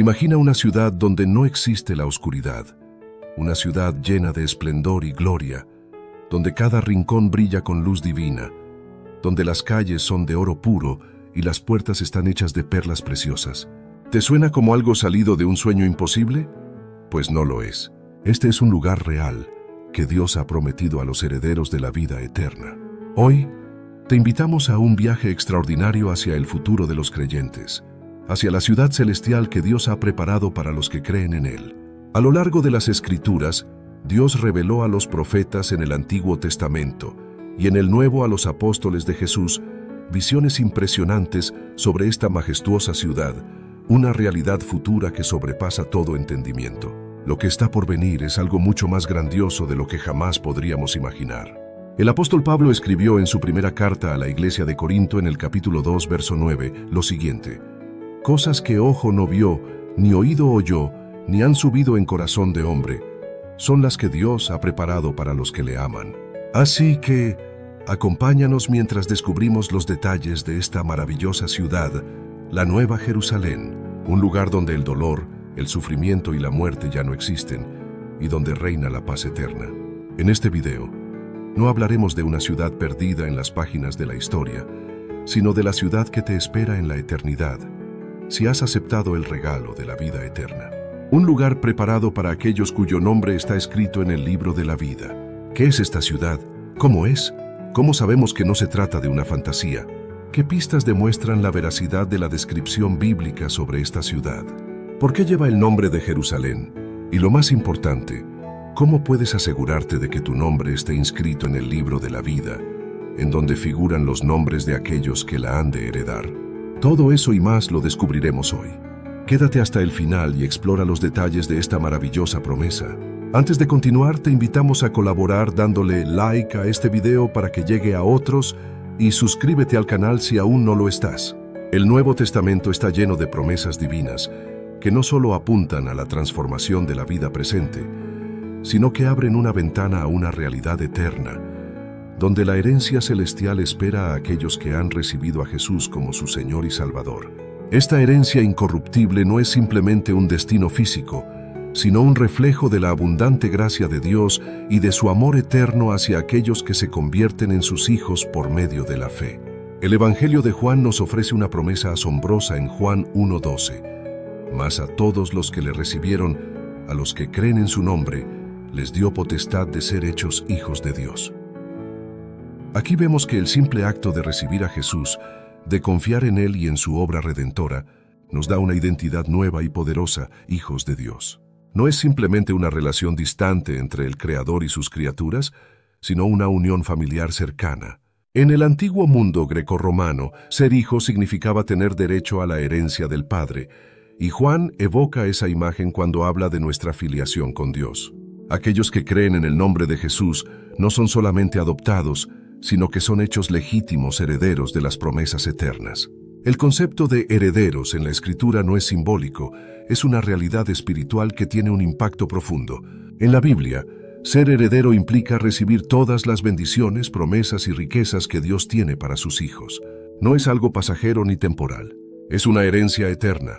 Imagina una ciudad donde no existe la oscuridad, una ciudad llena de esplendor y gloria, donde cada rincón brilla con luz divina, donde las calles son de oro puro y las puertas están hechas de perlas preciosas. ¿Te suena como algo salido de un sueño imposible? Pues no lo es. Este es un lugar real que Dios ha prometido a los herederos de la vida eterna. Hoy, te invitamos a un viaje extraordinario hacia el futuro de los creyentes, hacia la ciudad celestial que Dios ha preparado para los que creen en Él. A lo largo de las Escrituras, Dios reveló a los profetas en el Antiguo Testamento y en el Nuevo a los apóstoles de Jesús visiones impresionantes sobre esta majestuosa ciudad, una realidad futura que sobrepasa todo entendimiento. Lo que está por venir es algo mucho más grandioso de lo que jamás podríamos imaginar. El apóstol Pablo escribió en su primera carta a la iglesia de Corinto en el capítulo 2, verso 9, lo siguiente: «Cosas que ojo no vio, ni oído oyó, ni han subido en corazón de hombre, son las que Dios ha preparado para los que le aman». Así que, acompáñanos mientras descubrimos los detalles de esta maravillosa ciudad, la Nueva Jerusalén, un lugar donde el dolor, el sufrimiento y la muerte ya no existen, y donde reina la paz eterna. En este video, no hablaremos de una ciudad perdida en las páginas de la historia, sino de la ciudad que te espera en la eternidad, si has aceptado el regalo de la vida eterna. Un lugar preparado para aquellos cuyo nombre está escrito en el libro de la vida. ¿Qué es esta ciudad? ¿Cómo es? ¿Cómo sabemos que no se trata de una fantasía? ¿Qué pistas demuestran la veracidad de la descripción bíblica sobre esta ciudad? ¿Por qué lleva el nombre de Jerusalén? Y lo más importante, ¿cómo puedes asegurarte de que tu nombre esté inscrito en el libro de la vida, en donde figuran los nombres de aquellos que la han de heredar? Todo eso y más lo descubriremos hoy. Quédate hasta el final y explora los detalles de esta maravillosa promesa. Antes de continuar, te invitamos a colaborar dándole like a este video para que llegue a otros y suscríbete al canal si aún no lo estás. El Nuevo Testamento está lleno de promesas divinas que no solo apuntan a la transformación de la vida presente, sino que abren una ventana a una realidad eterna, donde la herencia celestial espera a aquellos que han recibido a Jesús como su Señor y Salvador. Esta herencia incorruptible no es simplemente un destino físico, sino un reflejo de la abundante gracia de Dios y de su amor eterno hacia aquellos que se convierten en sus hijos por medio de la fe. El Evangelio de Juan nos ofrece una promesa asombrosa en Juan 1:12. Mas a todos los que le recibieron, a los que creen en su nombre, les dio potestad de ser hechos hijos de Dios. Aquí vemos que el simple acto de recibir a Jesús, de confiar en Él y en su obra redentora, nos da una identidad nueva y poderosa, hijos de Dios. No es simplemente una relación distante entre el Creador y sus criaturas, sino una unión familiar cercana. En el antiguo mundo grecorromano, ser hijo significaba tener derecho a la herencia del Padre, y Juan evoca esa imagen cuando habla de nuestra filiación con Dios. Aquellos que creen en el nombre de Jesús no son solamente adoptados, sino que son hechos legítimos herederos de las promesas eternas. El concepto de herederos en la Escritura no es simbólico, es una realidad espiritual que tiene un impacto profundo. En la Biblia, ser heredero implica recibir todas las bendiciones, promesas y riquezas que Dios tiene para sus hijos. No es algo pasajero ni temporal. Es una herencia eterna,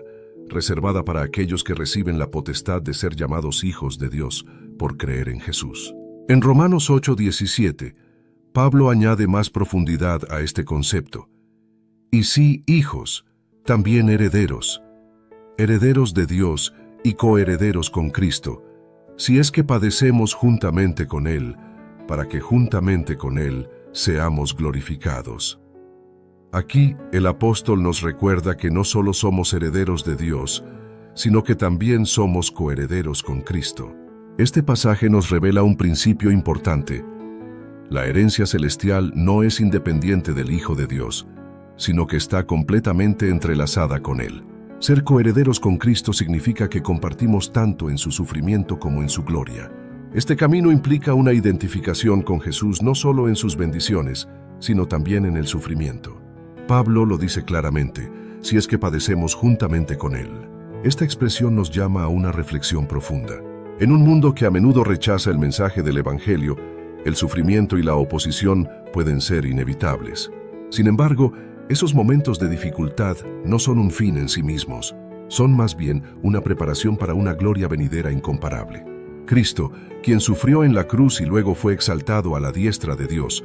reservada para aquellos que reciben la potestad de ser llamados hijos de Dios por creer en Jesús. En Romanos 8:17, Pablo añade más profundidad a este concepto. Y sí, hijos, también herederos, herederos de Dios y coherederos con Cristo, si es que padecemos juntamente con Él, para que juntamente con Él seamos glorificados. Aquí, el apóstol nos recuerda que no solo somos herederos de Dios, sino que también somos coherederos con Cristo. Este pasaje nos revela un principio importante. La herencia celestial no es independiente del Hijo de Dios, sino que está completamente entrelazada con Él. Ser coherederos con Cristo significa que compartimos tanto en su sufrimiento como en su gloria. Este camino implica una identificación con Jesús no solo en sus bendiciones, sino también en el sufrimiento. Pablo lo dice claramente, si es que padecemos juntamente con Él. Esta expresión nos llama a una reflexión profunda. En un mundo que a menudo rechaza el mensaje del Evangelio, el sufrimiento y la oposición pueden ser inevitables. Sin embargo, esos momentos de dificultad no son un fin en sí mismos, son más bien una preparación para una gloria venidera incomparable. Cristo, quien sufrió en la cruz y luego fue exaltado a la diestra de Dios,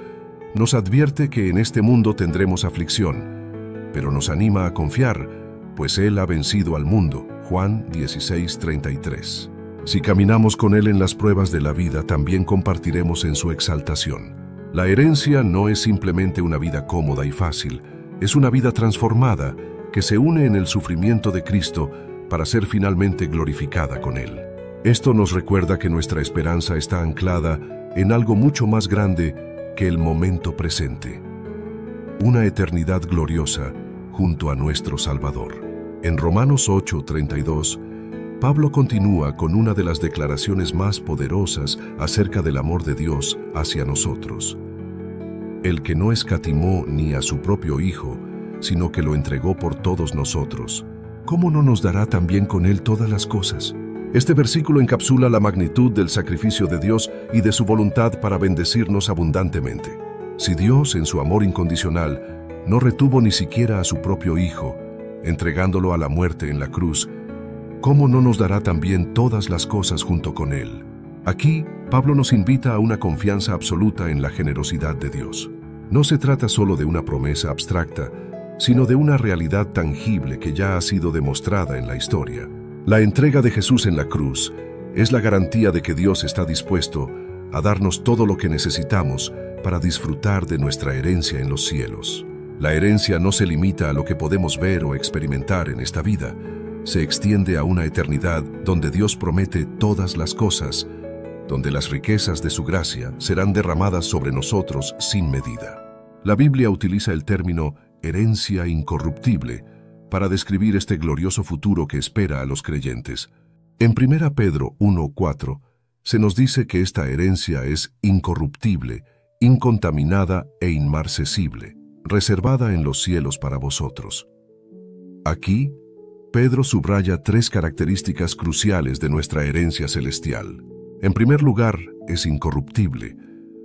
nos advierte que en este mundo tendremos aflicción, pero nos anima a confiar, pues Él ha vencido al mundo. Juan 16:33. Si caminamos con Él en las pruebas de la vida, también compartiremos en su exaltación. La herencia no es simplemente una vida cómoda y fácil, es una vida transformada que se une en el sufrimiento de Cristo para ser finalmente glorificada con Él. Esto nos recuerda que nuestra esperanza está anclada en algo mucho más grande que el momento presente. Una eternidad gloriosa junto a nuestro Salvador. En Romanos 8:32, Pablo continúa con una de las declaraciones más poderosas acerca del amor de Dios hacia nosotros. El que no escatimó ni a su propio Hijo, sino que lo entregó por todos nosotros, ¿cómo no nos dará también con Él todas las cosas? Este versículo encapsula la magnitud del sacrificio de Dios y de su voluntad para bendecirnos abundantemente. Si Dios, en su amor incondicional, no retuvo ni siquiera a su propio Hijo, entregándolo a la muerte en la cruz, ¿cómo no nos dará también todas las cosas junto con Él? Aquí, Pablo nos invita a una confianza absoluta en la generosidad de Dios. No se trata solo de una promesa abstracta, sino de una realidad tangible que ya ha sido demostrada en la historia. La entrega de Jesús en la cruz es la garantía de que Dios está dispuesto a darnos todo lo que necesitamos para disfrutar de nuestra herencia en los cielos. La herencia no se limita a lo que podemos ver o experimentar en esta vida, se extiende a una eternidad donde Dios promete todas las cosas, donde las riquezas de su gracia serán derramadas sobre nosotros sin medida. La Biblia utiliza el término herencia incorruptible para describir este glorioso futuro que espera a los creyentes. En 1 Pedro 1:4 se nos dice que esta herencia es incorruptible, incontaminada e inmarcesible, reservada en los cielos para vosotros. Aquí, Pedro subraya tres características cruciales de nuestra herencia celestial. En primer lugar, es incorruptible,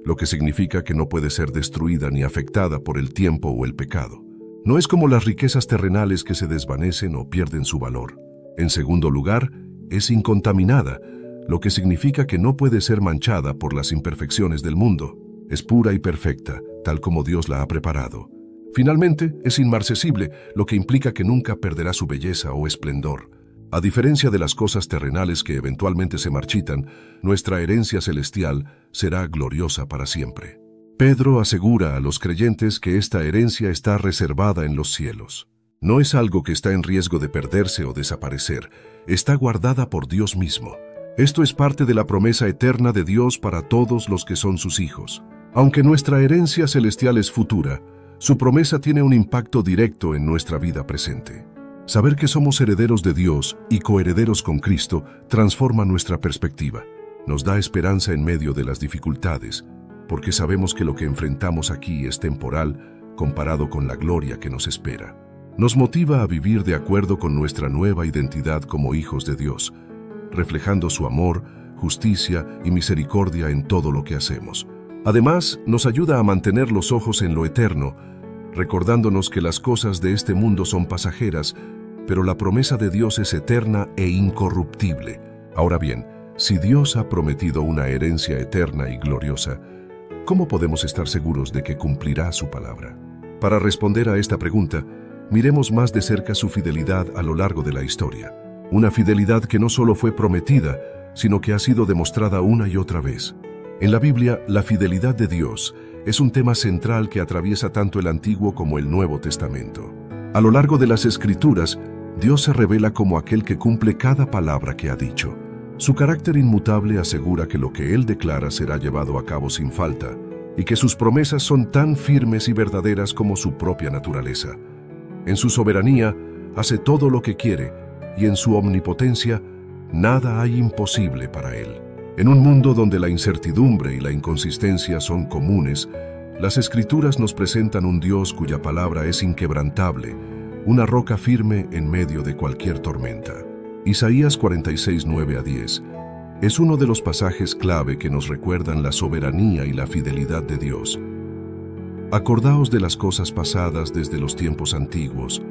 lo que significa que no puede ser destruida ni afectada por el tiempo o el pecado. No es como las riquezas terrenales que se desvanecen o pierden su valor. En segundo lugar, es incontaminada, lo que significa que no puede ser manchada por las imperfecciones del mundo. Es pura y perfecta, tal como Dios la ha preparado. Finalmente, es inmarcesible, lo que implica que nunca perderá su belleza o esplendor. A diferencia de las cosas terrenales que eventualmente se marchitan, nuestra herencia celestial será gloriosa para siempre. Pedro asegura a los creyentes que esta herencia está reservada en los cielos. No es algo que está en riesgo de perderse o desaparecer, está guardada por Dios mismo. Esto es parte de la promesa eterna de Dios para todos los que son sus hijos. Aunque nuestra herencia celestial es futura, su promesa tiene un impacto directo en nuestra vida presente. Saber que somos herederos de Dios y coherederos con Cristo transforma nuestra perspectiva. Nos da esperanza en medio de las dificultades, porque sabemos que lo que enfrentamos aquí es temporal comparado con la gloria que nos espera. Nos motiva a vivir de acuerdo con nuestra nueva identidad como hijos de Dios, reflejando su amor, justicia y misericordia en todo lo que hacemos. Además, nos ayuda a mantener los ojos en lo eterno, recordándonos que las cosas de este mundo son pasajeras, pero la promesa de Dios es eterna e incorruptible. Ahora bien, si Dios ha prometido una herencia eterna y gloriosa, ¿cómo podemos estar seguros de que cumplirá su palabra? Para responder a esta pregunta, miremos más de cerca su fidelidad a lo largo de la historia. Una fidelidad que no solo fue prometida, sino que ha sido demostrada una y otra vez. En la Biblia, la fidelidad de Dios es un tema central que atraviesa tanto el Antiguo como el Nuevo Testamento. A lo largo de las Escrituras, Dios se revela como aquel que cumple cada palabra que ha dicho. Su carácter inmutable asegura que lo que Él declara será llevado a cabo sin falta, y que sus promesas son tan firmes y verdaderas como su propia naturaleza. En su soberanía, hace todo lo que quiere, y en su omnipotencia, nada hay imposible para Él. En un mundo donde la incertidumbre y la inconsistencia son comunes, las Escrituras nos presentan un Dios cuya palabra es inquebrantable, una roca firme en medio de cualquier tormenta. Isaías 46, 9-10 es uno de los pasajes clave que nos recuerdan la soberanía y la fidelidad de Dios. Acordaos de las cosas pasadas desde los tiempos antiguos,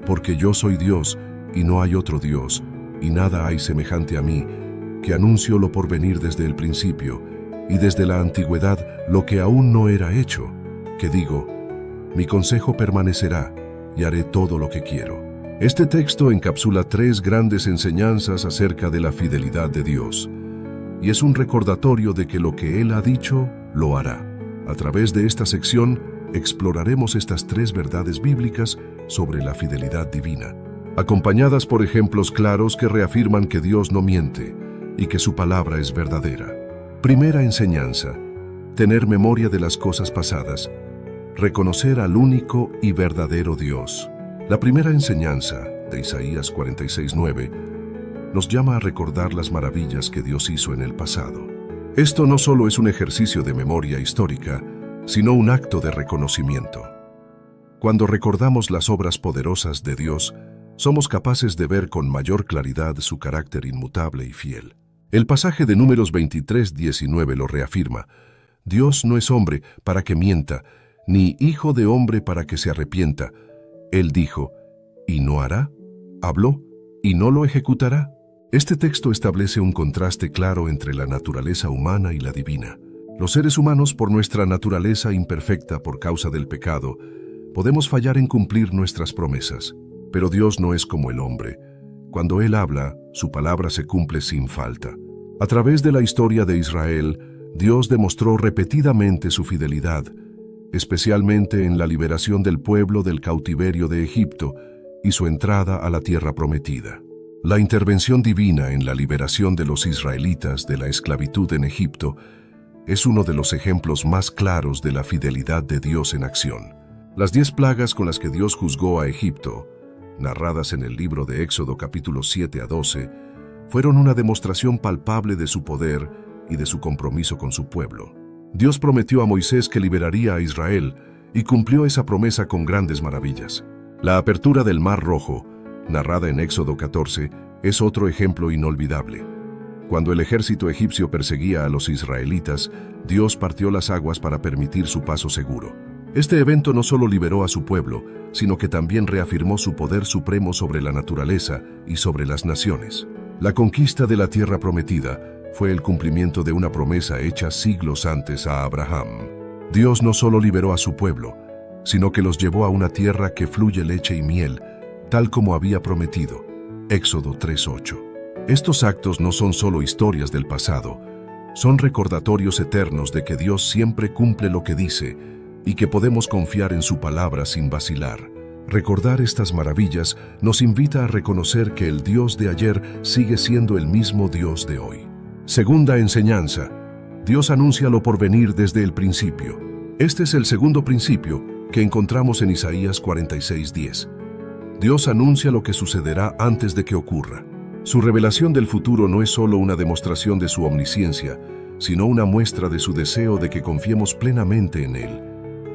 porque yo soy Dios y no hay otro Dios, y nada hay semejante a mí, que anuncio lo por venir desde el principio, y desde la antigüedad lo que aún no era hecho, que digo, mi consejo permanecerá, y haré todo lo que quiero. Este texto encapsula 3 grandes enseñanzas acerca de la fidelidad de Dios, y es un recordatorio de que lo que Él ha dicho, lo hará. A través de esta sección, exploraremos estas 3 verdades bíblicas sobre la fidelidad divina, acompañadas por ejemplos claros que reafirman que Dios no miente y que su palabra es verdadera. Primera enseñanza: tener memoria de las cosas pasadas, reconocer al único y verdadero Dios. La primera enseñanza, de Isaías 46:9, nos llama a recordar las maravillas que Dios hizo en el pasado. Esto no solo es un ejercicio de memoria histórica, sino un acto de reconocimiento. Cuando recordamos las obras poderosas de Dios, somos capaces de ver con mayor claridad su carácter inmutable y fiel. El pasaje de Números 23:19 lo reafirma. Dios no es hombre para que mienta, ni hijo de hombre para que se arrepienta. Él dijo, ¿y no hará? ¿Habló, y no lo ejecutará? Este texto establece un contraste claro entre la naturaleza humana y la divina. Los seres humanos, por nuestra naturaleza imperfecta por causa del pecado, podemos fallar en cumplir nuestras promesas. Pero Dios no es como el hombre. Cuando Él habla, su palabra se cumple sin falta. A través de la historia de Israel, Dios demostró repetidamente su fidelidad, especialmente en la liberación del pueblo del cautiverio de Egipto y su entrada a la tierra prometida. La intervención divina en la liberación de los israelitas de la esclavitud en Egipto es uno de los ejemplos más claros de la fidelidad de Dios en acción. Las 10 plagas con las que Dios juzgó a Egipto, narradas en el libro de Éxodo capítulos 7 a 12, fueron una demostración palpable de su poder y de su compromiso con su pueblo. Dios prometió a Moisés que liberaría a Israel y cumplió esa promesa con grandes maravillas. La apertura del Mar Rojo, narrada en Éxodo 14, es otro ejemplo inolvidable. Cuando el ejército egipcio perseguía a los israelitas, Dios partió las aguas para permitir su paso seguro. Este evento no solo liberó a su pueblo, sino que también reafirmó su poder supremo sobre la naturaleza y sobre las naciones. La conquista de la tierra prometida fue el cumplimiento de una promesa hecha siglos antes a Abraham. Dios no solo liberó a su pueblo, sino que los llevó a una tierra que fluye leche y miel, tal como había prometido. Éxodo 3:8. Estos actos no son solo historias del pasado, son recordatorios eternos de que Dios siempre cumple lo que dice y que podemos confiar en su palabra sin vacilar. Recordar estas maravillas nos invita a reconocer que el Dios de ayer sigue siendo el mismo Dios de hoy. Segunda enseñanza: Dios anuncia lo por venir desde el principio. Este es el segundo principio que encontramos en Isaías 46:10. Dios anuncia lo que sucederá antes de que ocurra. Su revelación del futuro no es solo una demostración de su omnisciencia, sino una muestra de su deseo de que confiemos plenamente en Él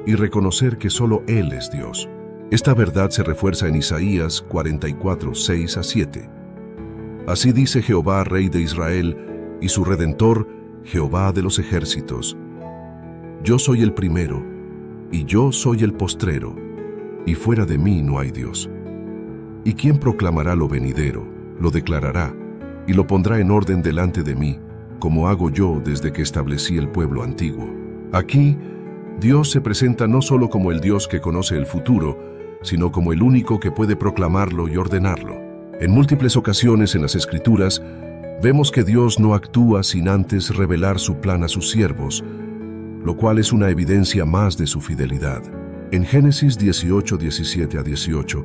y reconocer que solo Él es Dios. Esta verdad se refuerza en Isaías 44:6 a 7. Así dice Jehová, Rey de Israel, y su Redentor, Jehová de los ejércitos: Yo soy el primero, y yo soy el postrero, y fuera de mí no hay Dios. ¿Y quién proclamará lo venidero? Lo declarará, y lo pondrá en orden delante de mí, como hago yo desde que establecí el pueblo antiguo. Aquí, Dios se presenta no solo como el Dios que conoce el futuro, sino como el único que puede proclamarlo y ordenarlo. En múltiples ocasiones en las Escrituras, vemos que Dios no actúa sin antes revelar su plan a sus siervos, lo cual es una evidencia más de su fidelidad. En Génesis 18:17 a 18,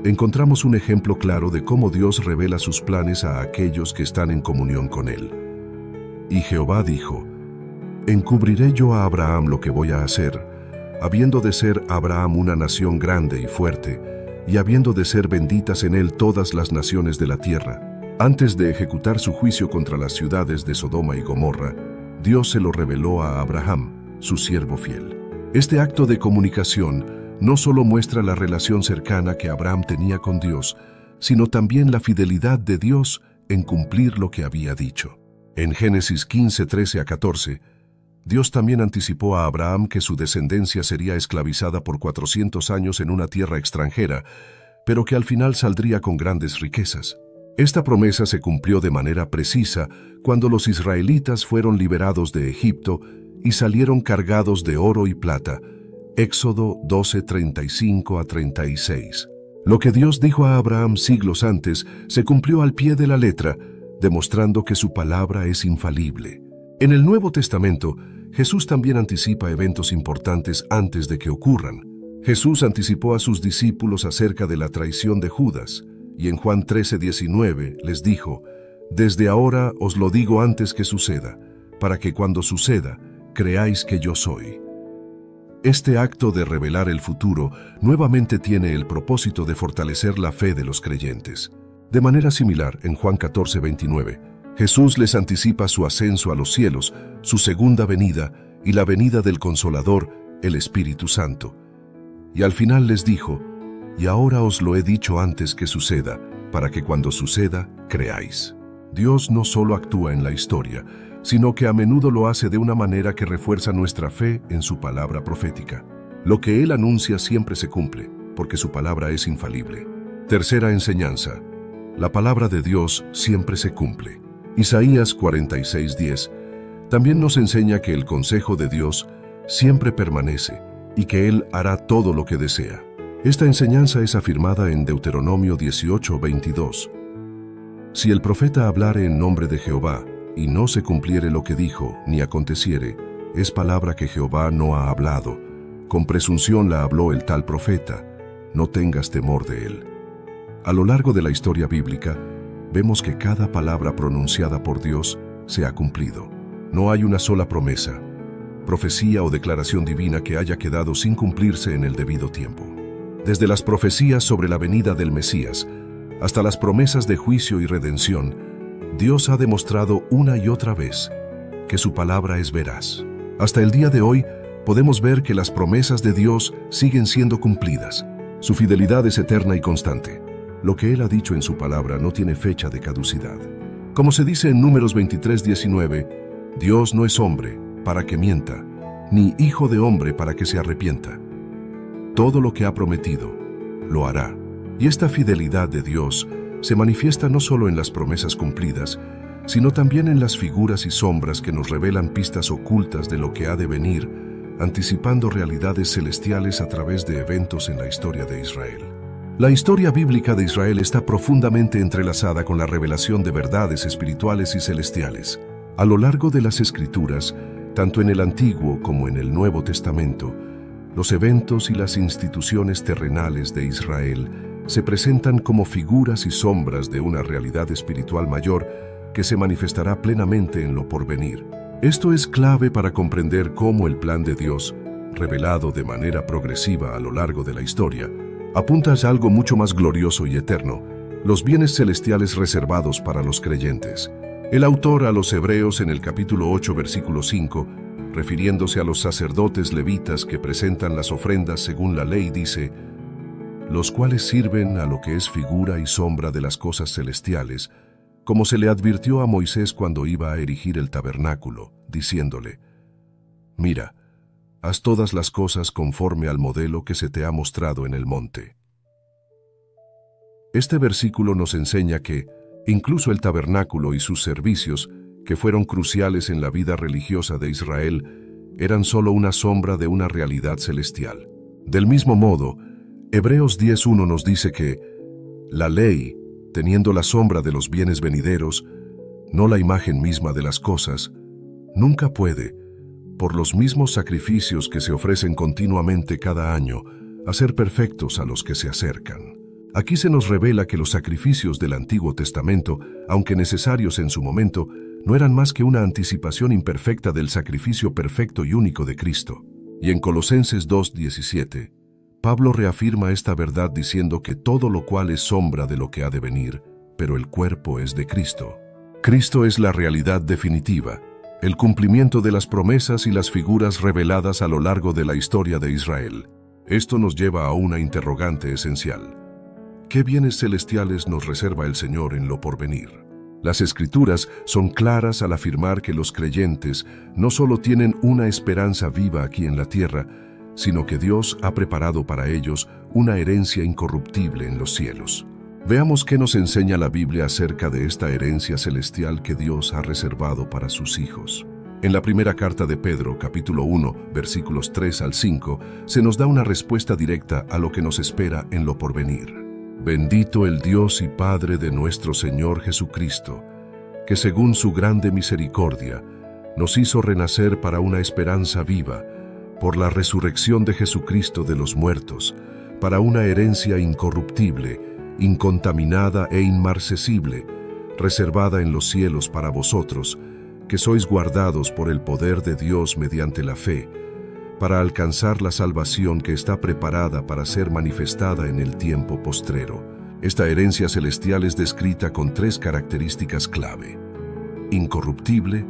encontramos un ejemplo claro de cómo Dios revela sus planes a aquellos que están en comunión con Él. Y Jehová dijo: Encubriré yo a Abraham lo que voy a hacer, habiendo de ser Abraham una nación grande y fuerte, y habiendo de ser benditas en él todas las naciones de la tierra. Antes de ejecutar su juicio contra las ciudades de Sodoma y Gomorra, Dios se lo reveló a Abraham, su siervo fiel. Este acto de comunicación no solo muestra la relación cercana que Abraham tenía con Dios, sino también la fidelidad de Dios en cumplir lo que había dicho. En Génesis 15:13 a 14, Dios también anticipó a Abraham que su descendencia sería esclavizada por 400 años en una tierra extranjera, pero que al final saldría con grandes riquezas. Esta promesa se cumplió de manera precisa cuando los israelitas fueron liberados de Egipto y salieron cargados de oro y plata. Éxodo 12:35-36. Lo que Dios dijo a Abraham siglos antes se cumplió al pie de la letra, demostrando que su palabra es infalible. En el Nuevo Testamento, Jesús también anticipa eventos importantes antes de que ocurran. Jesús anticipó a sus discípulos acerca de la traición de Judas, y en Juan 13:19 les dijo: «Desde ahora os lo digo antes que suceda, para que cuando suceda, creáis que yo soy». Este acto de revelar el futuro nuevamente tiene el propósito de fortalecer la fe de los creyentes. De manera similar, en Juan 14:29, Jesús les anticipa su ascenso a los cielos, su segunda venida y la venida del Consolador, el Espíritu Santo. Y al final les dijo: «Y ahora os lo he dicho antes que suceda, para que cuando suceda, creáis». Dios no solo actúa en la historia, sino que a menudo lo hace de una manera que refuerza nuestra fe en su palabra profética. Lo que Él anuncia siempre se cumple, porque su palabra es infalible. Tercera enseñanza: la palabra de Dios siempre se cumple. Isaías 46:10 también nos enseña que el consejo de Dios siempre permanece y que Él hará todo lo que desea. Esta enseñanza es afirmada en Deuteronomio 18:22. Si el profeta hablare en nombre de Jehová, y no se cumpliere lo que dijo, ni aconteciere, es palabra que Jehová no ha hablado. Con presunción la habló el tal profeta. No tengas temor de él. A lo largo de la historia bíblica, vemos que cada palabra pronunciada por Dios se ha cumplido. No hay una sola promesa, profecía o declaración divina que haya quedado sin cumplirse en el debido tiempo. Desde las profecías sobre la venida del Mesías hasta las promesas de juicio y redención, Dios ha demostrado una y otra vez que su palabra es veraz. Hasta el día de hoy, podemos ver que las promesas de Dios siguen siendo cumplidas. Su fidelidad es eterna y constante. Lo que Él ha dicho en su palabra no tiene fecha de caducidad. Como se dice en Números 23:19, Dios no es hombre para que mienta, ni hijo de hombre para que se arrepienta. Todo lo que ha prometido, lo hará. Y esta fidelidad de Dios se manifiesta no solo en las promesas cumplidas, sino también en las figuras y sombras que nos revelan pistas ocultas de lo que ha de venir, anticipando realidades celestiales a través de eventos en la historia de Israel. La historia bíblica de Israel está profundamente entrelazada con la revelación de verdades espirituales y celestiales. A lo largo de las Escrituras, tanto en el Antiguo como en el Nuevo Testamento, los eventos y las instituciones terrenales de Israel se presentan como figuras y sombras de una realidad espiritual mayor que se manifestará plenamente en lo porvenir. Esto es clave para comprender cómo el plan de Dios, revelado de manera progresiva a lo largo de la historia, apunta a algo mucho más glorioso y eterno, los bienes celestiales reservados para los creyentes. El autor a los Hebreos en el capítulo 8, versículo 5, refiriéndose a los sacerdotes levitas que presentan las ofrendas según la ley, dice: los cuales sirven a lo que es figura y sombra de las cosas celestiales, como se le advirtió a Moisés cuando iba a erigir el tabernáculo, diciéndole: mira, haz todas las cosas conforme al modelo que se te ha mostrado en el monte. Este versículo nos enseña que, incluso el tabernáculo y sus servicios, que fueron cruciales en la vida religiosa de Israel, eran solo una sombra de una realidad celestial. Del mismo modo, Hebreos 10:1 nos dice que la ley, teniendo la sombra de los bienes venideros, no la imagen misma de las cosas, nunca puede, por los mismos sacrificios que se ofrecen continuamente cada año, hacer perfectos a los que se acercan. Aquí se nos revela que los sacrificios del Antiguo Testamento, aunque necesarios en su momento, no eran más que una anticipación imperfecta del sacrificio perfecto y único de Cristo. Y en Colosenses 2:17, Pablo reafirma esta verdad diciendo que todo lo cual es sombra de lo que ha de venir, pero el cuerpo es de Cristo. Cristo es la realidad definitiva, el cumplimiento de las promesas y las figuras reveladas a lo largo de la historia de Israel. Esto nos lleva a una interrogante esencial. ¿Qué bienes celestiales nos reserva el Señor en lo porvenir? Las Escrituras son claras al afirmar que los creyentes no solo tienen una esperanza viva aquí en la tierra, sino que Dios ha preparado para ellos una herencia incorruptible en los cielos. Veamos qué nos enseña la Biblia acerca de esta herencia celestial que Dios ha reservado para sus hijos. En la primera carta de Pedro, capítulo 1, versículos 3 al 5, se nos da una respuesta directa a lo que nos espera en lo porvenir. Bendito el Dios y Padre de nuestro Señor Jesucristo, que según su grande misericordia, nos hizo renacer para una esperanza viva, por la resurrección de Jesucristo de los muertos, para una herencia incorruptible, incontaminada e inmarcesible, reservada en los cielos para vosotros, que sois guardados por el poder de Dios mediante la fe, para alcanzar la salvación que está preparada para ser manifestada en el tiempo postrero. Esta herencia celestial es descrita con 3 características clave: incorruptible,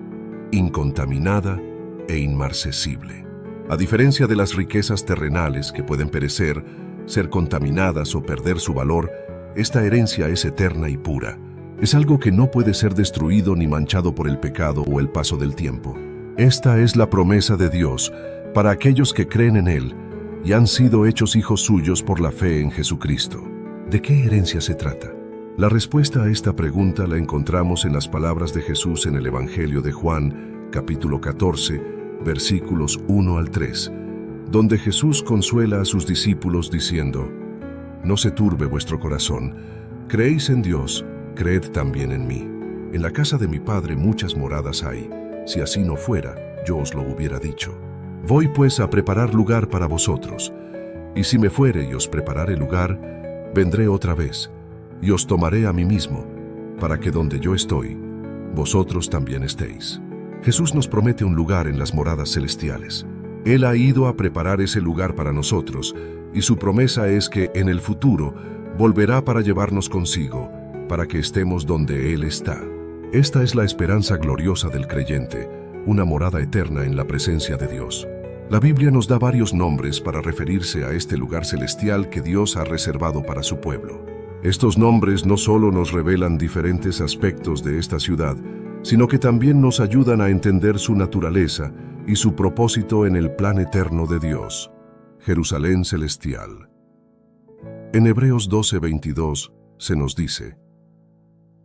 incontaminada e inmarcesible. A diferencia de las riquezas terrenales que pueden perecer, ser contaminadas o perder su valor, esta herencia es eterna y pura. Es algo que no puede ser destruido ni manchado por el pecado o el paso del tiempo. Esta es la promesa de Dios para aquellos que creen en Él y han sido hechos hijos suyos por la fe en Jesucristo. ¿De qué herencia se trata? La respuesta a esta pregunta la encontramos en las palabras de Jesús en el Evangelio de Juan, capítulo 14, versículos 1 al 3, donde Jesús consuela a sus discípulos diciendo: No se turbe vuestro corazón, creéis en Dios, creed también en mí. En la casa de mi Padre muchas moradas hay. Si así no fuera, yo os lo hubiera dicho. Voy pues a preparar lugar para vosotros. Y si me fuere y os preparare lugar, vendré otra vez, y os tomaré a mí mismo, para que donde yo estoy, vosotros también estéis. Jesús nos promete un lugar en las moradas celestiales. Él ha ido a preparar ese lugar para nosotros, y su promesa es que en el futuro volverá para llevarnos consigo, para que estemos donde Él está. Esta es la esperanza gloriosa del creyente, una morada eterna en la presencia de Dios. La Biblia nos da varios nombres para referirse a este lugar celestial que Dios ha reservado para su pueblo. Estos nombres no solo nos revelan diferentes aspectos de esta ciudad, sino que también nos ayudan a entender su naturaleza y su propósito en el plan eterno de Dios. Jerusalén celestial. En Hebreos 12:22 se nos dice: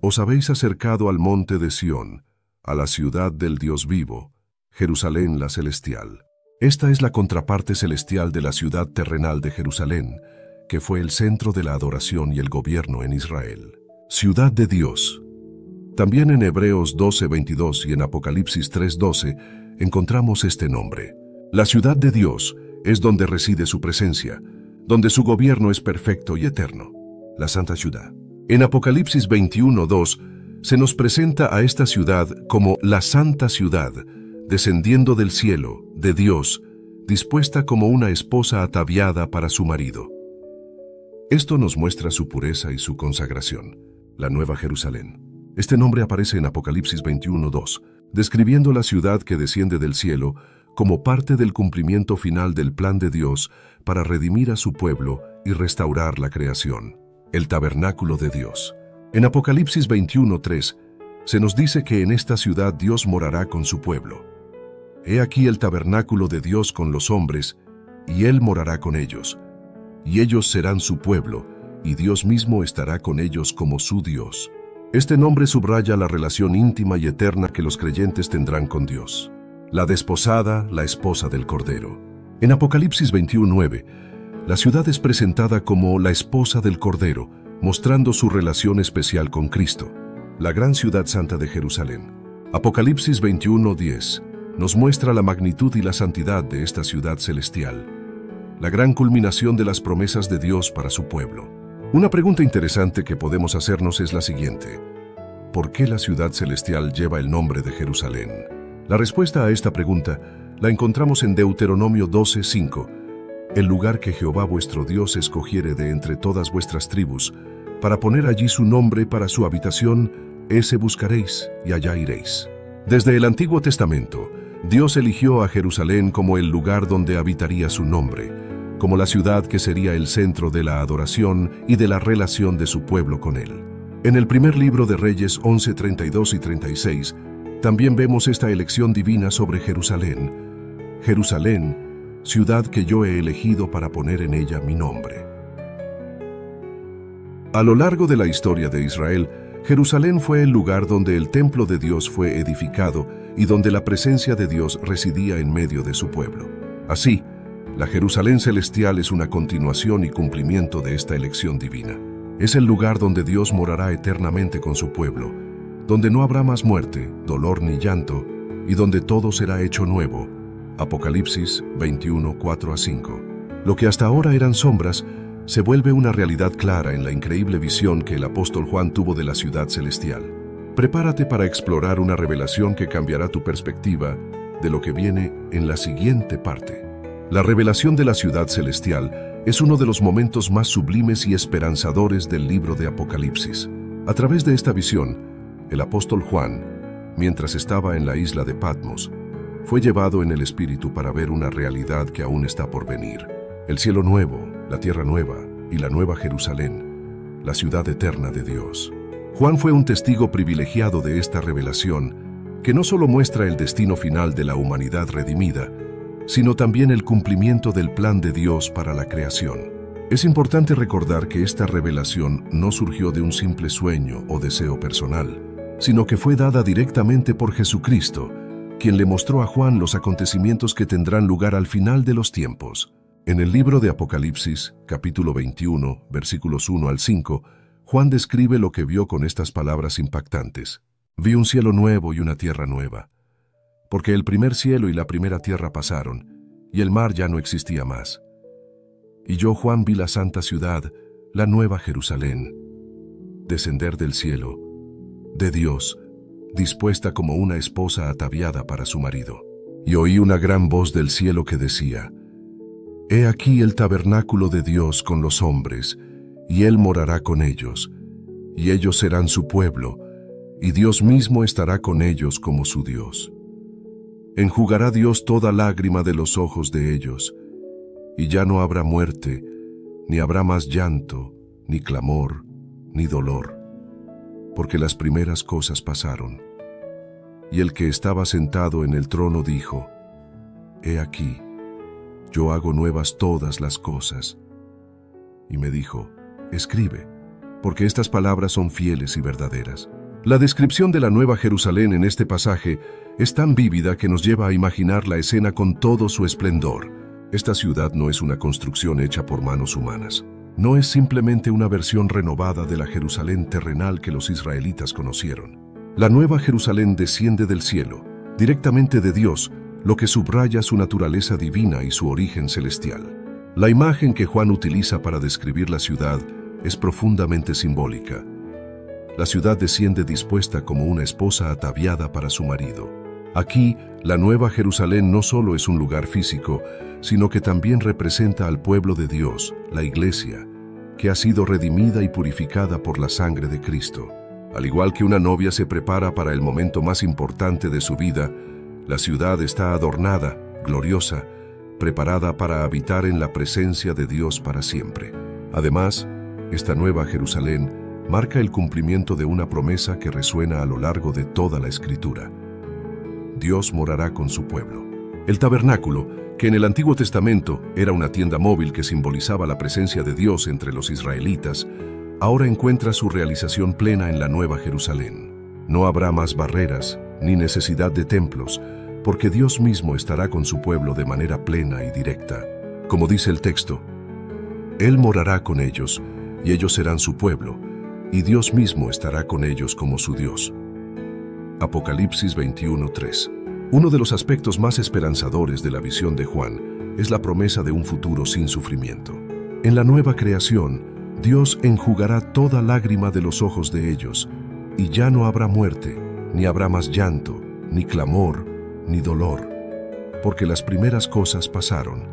Os habéis acercado al monte de Sión, a la ciudad del Dios vivo, Jerusalén la celestial. Esta es la contraparte celestial de la ciudad terrenal de Jerusalén, que fue el centro de la adoración y el gobierno en Israel. Ciudad de Dios. También en Hebreos 12:22 y en Apocalipsis 3:12 encontramos este nombre. La ciudad de Dios es donde reside su presencia, donde su gobierno es perfecto y eterno, la Santa Ciudad. En Apocalipsis 21:2 se nos presenta a esta ciudad como la Santa Ciudad, descendiendo del cielo, de Dios, dispuesta como una esposa ataviada para su marido. Esto nos muestra su pureza y su consagración, la Nueva Jerusalén. Este nombre aparece en Apocalipsis 21:2, describiendo la ciudad que desciende del cielo como parte del cumplimiento final del plan de Dios para redimir a su pueblo y restaurar la creación, el tabernáculo de Dios. En Apocalipsis 21:3 se nos dice que en esta ciudad Dios morará con su pueblo. He aquí el tabernáculo de Dios con los hombres, y Él morará con ellos, y ellos serán su pueblo, y Dios mismo estará con ellos como su Dios. Este nombre subraya la relación íntima y eterna que los creyentes tendrán con Dios. La desposada, la esposa del Cordero. En Apocalipsis 21:9, la ciudad es presentada como la esposa del Cordero, mostrando su relación especial con Cristo, la gran ciudad santa de Jerusalén. Apocalipsis 21:10 nos muestra la magnitud y la santidad de esta ciudad celestial, la gran culminación de las promesas de Dios para su pueblo. Una pregunta interesante que podemos hacernos es la siguiente: ¿por qué la ciudad celestial lleva el nombre de Jerusalén? La respuesta a esta pregunta la encontramos en Deuteronomio 12:5. El lugar que Jehová vuestro Dios escogiere de entre todas vuestras tribus, para poner allí su nombre para su habitación, ese buscaréis y allá iréis. Desde el Antiguo Testamento, Dios eligió a Jerusalén como el lugar donde habitaría su nombre, como la ciudad que sería el centro de la adoración y de la relación de su pueblo con Él. En el primer libro de Reyes 11:32 y 36, también vemos esta elección divina sobre Jerusalén. Jerusalén ciudad que yo he elegido para poner en ella mi nombre. A lo largo de la historia de Israel, Jerusalén fue el lugar donde el templo de Dios fue edificado y donde la presencia de Dios residía en medio de su pueblo. Así, la Jerusalén celestial es una continuación y cumplimiento de esta elección divina. Es el lugar donde Dios morará eternamente con su pueblo, donde no habrá más muerte, dolor ni llanto, y donde todo será hecho nuevo. Apocalipsis 21, 4-5. Lo que hasta ahora eran sombras, se vuelve una realidad clara en la increíble visión que el apóstol Juan tuvo de la ciudad celestial. Prepárate para explorar una revelación que cambiará tu perspectiva de lo que viene en la siguiente parte. La revelación de la ciudad celestial es uno de los momentos más sublimes y esperanzadores del libro de Apocalipsis. A través de esta visión, el apóstol Juan, mientras estaba en la isla de Patmos, fue llevado en el espíritu para ver una realidad que aún está por venir. El cielo nuevo, la tierra nueva y la nueva Jerusalén, la ciudad eterna de Dios. Juan fue un testigo privilegiado de esta revelación, que no solo muestra el destino final de la humanidad redimida, sino también el cumplimiento del plan de Dios para la creación. Es importante recordar que esta revelación no surgió de un simple sueño o deseo personal, sino que fue dada directamente por Jesucristo, quien le mostró a Juan los acontecimientos que tendrán lugar al final de los tiempos. En el libro de Apocalipsis, capítulo 21, versículos 1-5, Juan describe lo que vio con estas palabras impactantes. Vi un cielo nuevo y una tierra nueva, porque el primer cielo y la primera tierra pasaron, y el mar ya no existía más. Y yo, Juan, vi la santa ciudad, la nueva Jerusalén, descender del cielo, de Dios, dispuesta como una esposa ataviada para su marido. Y oí una gran voz del cielo que decía: He aquí el tabernáculo de Dios con los hombres, y Él morará con ellos, y ellos serán su pueblo, y Dios mismo estará con ellos como su Dios. Enjugará Dios toda lágrima de los ojos de ellos, y ya no habrá muerte, ni habrá más llanto, ni clamor, ni dolor, porque las primeras cosas pasaron. Y el que estaba sentado en el trono dijo: He aquí, yo hago nuevas todas las cosas. Y me dijo: Escribe, porque estas palabras son fieles y verdaderas. La descripción de la Nueva Jerusalén en este pasaje es tan vívida que nos lleva a imaginar la escena con todo su esplendor. Esta ciudad no es una construcción hecha por manos humanas. No es simplemente una versión renovada de la Jerusalén terrenal que los israelitas conocieron. La Nueva Jerusalén desciende del cielo, directamente de Dios, lo que subraya su naturaleza divina y su origen celestial. La imagen que Juan utiliza para describir la ciudad es profundamente simbólica. La ciudad desciende dispuesta como una esposa ataviada para su marido. Aquí, la Nueva Jerusalén no solo es un lugar físico, sino que también representa al pueblo de Dios, la Iglesia, que ha sido redimida y purificada por la sangre de Cristo. Al igual que una novia se prepara para el momento más importante de su vida, la ciudad está adornada, gloriosa, preparada para habitar en la presencia de Dios para siempre. Además, esta Nueva Jerusalén marca el cumplimiento de una promesa que resuena a lo largo de toda la Escritura. Dios morará con su pueblo. El tabernáculo, que en el Antiguo Testamento era una tienda móvil que simbolizaba la presencia de Dios entre los israelitas, ahora encuentra su realización plena en la Nueva Jerusalén. No habrá más barreras ni necesidad de templos, porque Dios mismo estará con su pueblo de manera plena y directa. Como dice el texto, Él morará con ellos, y ellos serán su pueblo, y Dios mismo estará con ellos como su Dios. Apocalipsis 21:3. Uno de los aspectos más esperanzadores de la visión de Juan es la promesa de un futuro sin sufrimiento. En la nueva creación, Dios enjugará toda lágrima de los ojos de ellos, y ya no habrá muerte, ni habrá más llanto, ni clamor, ni dolor, porque las primeras cosas pasaron.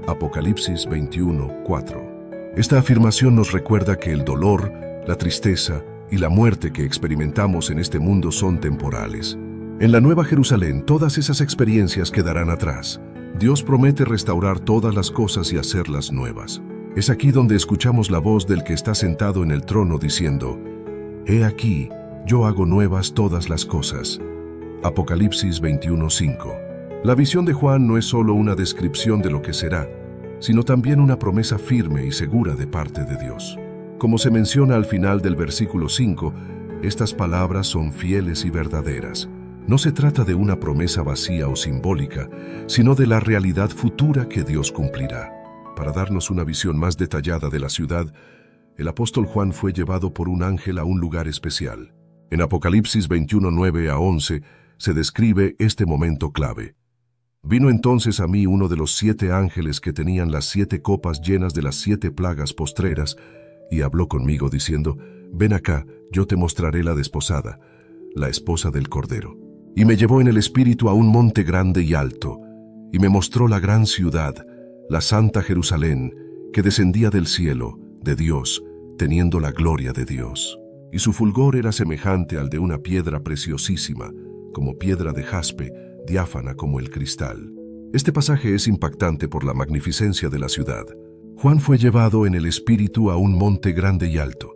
Apocalipsis 21:4. Esta afirmación nos recuerda que el dolor, la tristeza y la muerte que experimentamos en este mundo son temporales. En la Nueva Jerusalén, todas esas experiencias quedarán atrás. Dios promete restaurar todas las cosas y hacerlas nuevas. Es aquí donde escuchamos la voz del que está sentado en el trono diciendo: He aquí, yo hago nuevas todas las cosas. Apocalipsis 21:5. La visión de Juan no es solo una descripción de lo que será, sino también una promesa firme y segura de parte de Dios. Como se menciona al final del versículo 5, estas palabras son fieles y verdaderas. No se trata de una promesa vacía o simbólica, sino de la realidad futura que Dios cumplirá. Para darnos una visión más detallada de la ciudad, el apóstol Juan fue llevado por un ángel a un lugar especial. En Apocalipsis 21, 9 a 11 se describe este momento clave. Vino entonces a mí uno de los 7 ángeles que tenían las 7 copas llenas de las 7 plagas postreras, y habló conmigo diciendo: Ven acá, yo te mostraré la desposada, la esposa del Cordero. Y me llevó en el espíritu a un monte grande y alto, y me mostró la gran ciudad, la santa Jerusalén, que descendía del cielo, de Dios, teniendo la gloria de Dios. Y su fulgor era semejante al de una piedra preciosísima, como piedra de jaspe, diáfana como el cristal. Este pasaje es impactante por la magnificencia de la ciudad. Juan fue llevado en el espíritu a un monte grande y alto,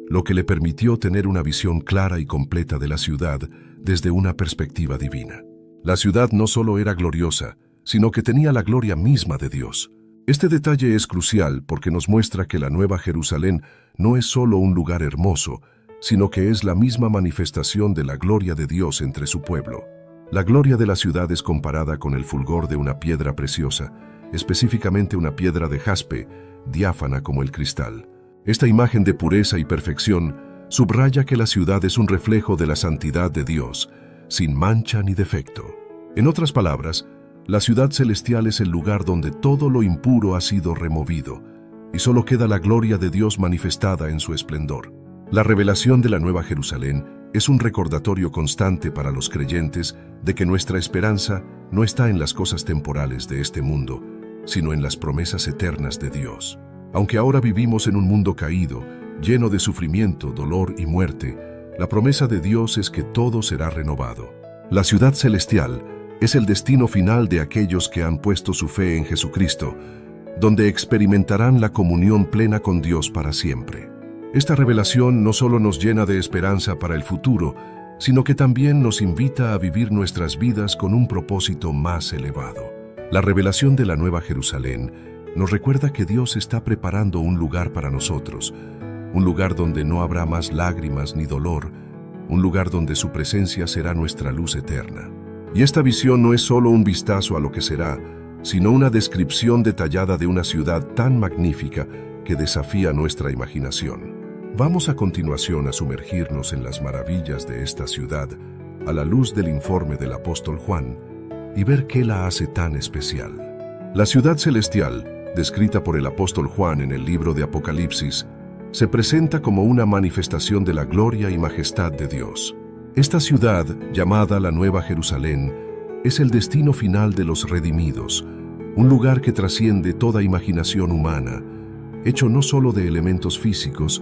lo que le permitió tener una visión clara y completa de la ciudad desde una perspectiva divina. La ciudad no solo era gloriosa, sino que tenía la gloria misma de Dios. Este detalle es crucial porque nos muestra que la Nueva Jerusalén no es solo un lugar hermoso, sino que es la misma manifestación de la gloria de Dios entre su pueblo. La gloria de la ciudad es comparada con el fulgor de una piedra preciosa, específicamente una piedra de jaspe, diáfana como el cristal. Esta imagen de pureza y perfección subraya que la ciudad es un reflejo de la santidad de Dios, sin mancha ni defecto. En otras palabras, la ciudad celestial es el lugar donde todo lo impuro ha sido removido, y solo queda la gloria de Dios manifestada en su esplendor. La revelación de la Nueva Jerusalén es un recordatorio constante para los creyentes de que nuestra esperanza no está en las cosas temporales de este mundo, sino en las promesas eternas de Dios. Aunque ahora vivimos en un mundo caído, lleno de sufrimiento, dolor y muerte, la promesa de Dios es que todo será renovado. La ciudad celestial es el destino final de aquellos que han puesto su fe en Jesucristo, donde experimentarán la comunión plena con Dios para siempre. Esta revelación no solo nos llena de esperanza para el futuro, sino que también nos invita a vivir nuestras vidas con un propósito más elevado. La revelación de la Nueva Jerusalén nos recuerda que Dios está preparando un lugar para nosotros, un lugar donde no habrá más lágrimas ni dolor, un lugar donde su presencia será nuestra luz eterna. Y esta visión no es solo un vistazo a lo que será, sino una descripción detallada de una ciudad tan magnífica que desafía nuestra imaginación. Vamos a continuación a sumergirnos en las maravillas de esta ciudad a la luz del informe del apóstol Juan y ver qué la hace tan especial. La ciudad celestial, descrita por el apóstol Juan en el libro de Apocalipsis, se presenta como una manifestación de la gloria y majestad de Dios. Esta ciudad, llamada la Nueva Jerusalén, es el destino final de los redimidos, un lugar que trasciende toda imaginación humana, hecho no solo de elementos físicos,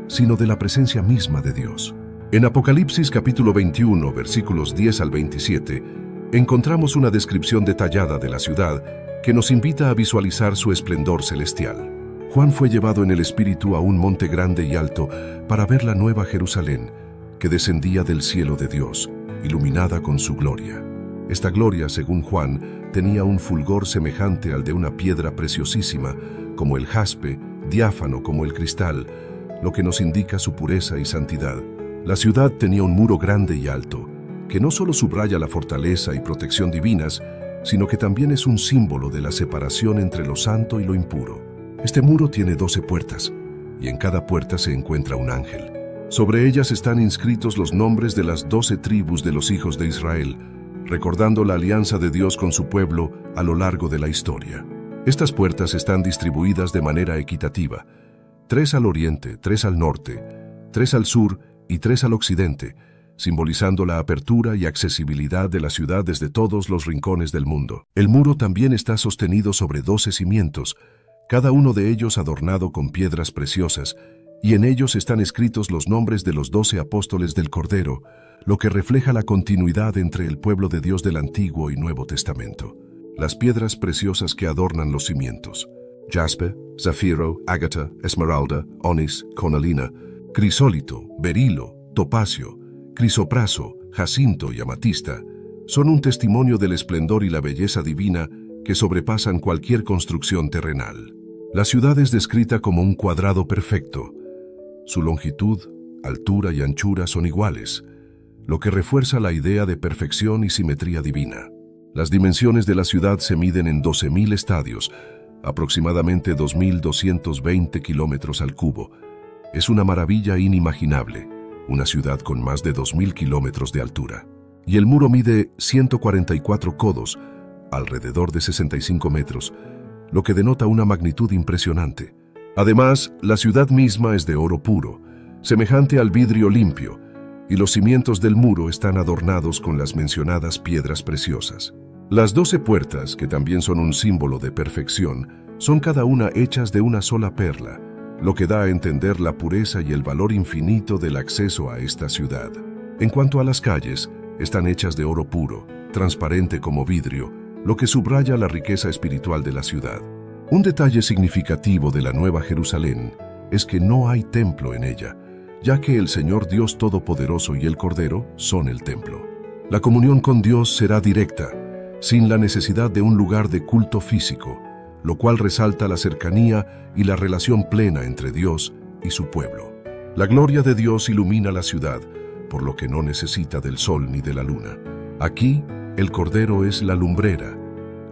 sino de la presencia misma de Dios. En Apocalipsis capítulo 21, versículos 10 al 27, encontramos una descripción detallada de la ciudad que nos invita a visualizar su esplendor celestial. Juan fue llevado en el espíritu a un monte grande y alto para ver la Nueva Jerusalén, que descendía del cielo de Dios, iluminada con su gloria. Esta gloria, según Juan, tenía un fulgor semejante al de una piedra preciosísima, como el jaspe, diáfano como el cristal, lo que nos indica su pureza y santidad. La ciudad tenía un muro grande y alto, que no solo subraya la fortaleza y protección divinas, sino que también es un símbolo de la separación entre lo santo y lo impuro. Este muro tiene 12 puertas, y en cada puerta se encuentra un ángel. Sobre ellas están inscritos los nombres de las 12 tribus de los hijos de Israel, recordando la alianza de Dios con su pueblo a lo largo de la historia. Estas puertas están distribuidas de manera equitativa: 3 al oriente, 3 al norte, 3 al sur y 3 al occidente, simbolizando la apertura y accesibilidad de la ciudad desde todos los rincones del mundo. El muro también está sostenido sobre 12 cimientos, cada uno de ellos adornado con piedras preciosas, y en ellos están escritos los nombres de los 12 apóstoles del Cordero, lo que refleja la continuidad entre el pueblo de Dios del Antiguo y Nuevo Testamento. Las piedras preciosas que adornan los cimientos: jaspe, zafiro, ágata, esmeralda, onis, cornalina, crisólito, berilo, topacio, crisopraso, jacinto y amatista, son un testimonio del esplendor y la belleza divina que sobrepasan cualquier construcción terrenal. La ciudad es descrita como un cuadrado perfecto. Su longitud, altura y anchura son iguales, lo que refuerza la idea de perfección y simetría divina. Las dimensiones de la ciudad se miden en 12.000 estadios, aproximadamente 2.220 kilómetros al cubo. Es una maravilla inimaginable, una ciudad con más de 2.000 kilómetros de altura. Y el muro mide 144 codos, alrededor de 65 metros, lo que denota una magnitud impresionante. Además, la ciudad misma es de oro puro, semejante al vidrio limpio, y los cimientos del muro están adornados con las mencionadas piedras preciosas. Las 12 puertas, que también son un símbolo de perfección, son cada una hechas de una sola perla, lo que da a entender la pureza y el valor infinito del acceso a esta ciudad. En cuanto a las calles, están hechas de oro puro, transparente como vidrio, lo que subraya la riqueza espiritual de la ciudad. Un detalle significativo de la Nueva Jerusalén es que no hay templo en ella, ya que el Señor Dios Todopoderoso y el Cordero son el templo. La comunión con Dios será directa, sin la necesidad de un lugar de culto físico, lo cual resalta la cercanía y la relación plena entre Dios y su pueblo. La gloria de Dios ilumina la ciudad, por lo que no necesita del sol ni de la luna. Aquí, el Cordero es la lumbrera,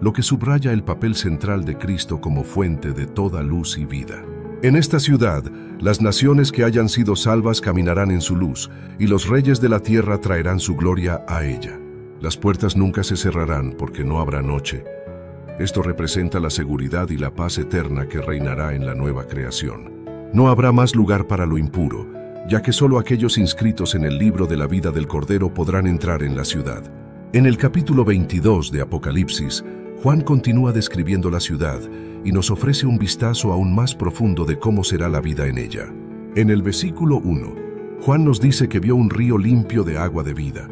lo que subraya el papel central de Cristo como fuente de toda luz y vida. En esta ciudad, las naciones que hayan sido salvas caminarán en su luz, y los reyes de la tierra traerán su gloria a ella. Las puertas nunca se cerrarán porque no habrá noche. Esto representa la seguridad y la paz eterna que reinará en la nueva creación. No habrá más lugar para lo impuro, ya que solo aquellos inscritos en el libro de la vida del Cordero podrán entrar en la ciudad. En el capítulo 22 de Apocalipsis, Juan continúa describiendo la ciudad y nos ofrece un vistazo aún más profundo de cómo será la vida en ella. En el versículo 1, Juan nos dice que vio un río limpio de agua de vida,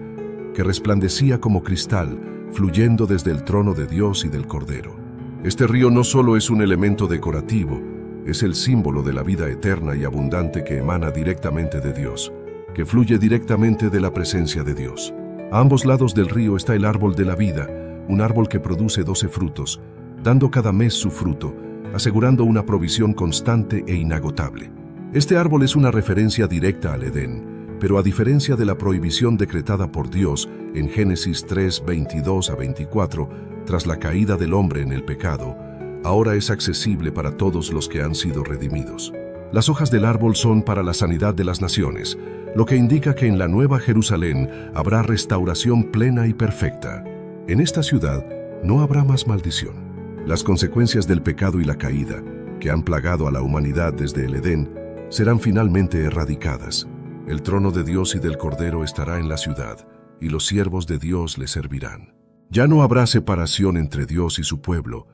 que resplandecía como cristal, fluyendo desde el trono de Dios y del Cordero. Este río no solo es un elemento decorativo, es el símbolo de la vida eterna y abundante que emana directamente de Dios, que fluye directamente de la presencia de Dios. A ambos lados del río está el árbol de la vida, un árbol que produce 12 frutos, dando cada mes su fruto, asegurando una provisión constante e inagotable. Este árbol es una referencia directa al Edén, pero a diferencia de la prohibición decretada por Dios en Génesis 3, 22 a 24, tras la caída del hombre en el pecado, ahora es accesible para todos los que han sido redimidos. Las hojas del árbol son para la sanidad de las naciones, lo que indica que en la Nueva Jerusalén habrá restauración plena y perfecta. En esta ciudad no habrá más maldición. Las consecuencias del pecado y la caída, que han plagado a la humanidad desde el Edén, serán finalmente erradicadas. El trono de Dios y del Cordero estará en la ciudad, y los siervos de Dios le servirán. Ya no habrá separación entre Dios y su pueblo,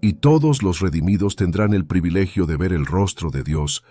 y todos los redimidos tendrán el privilegio de ver el rostro de Dios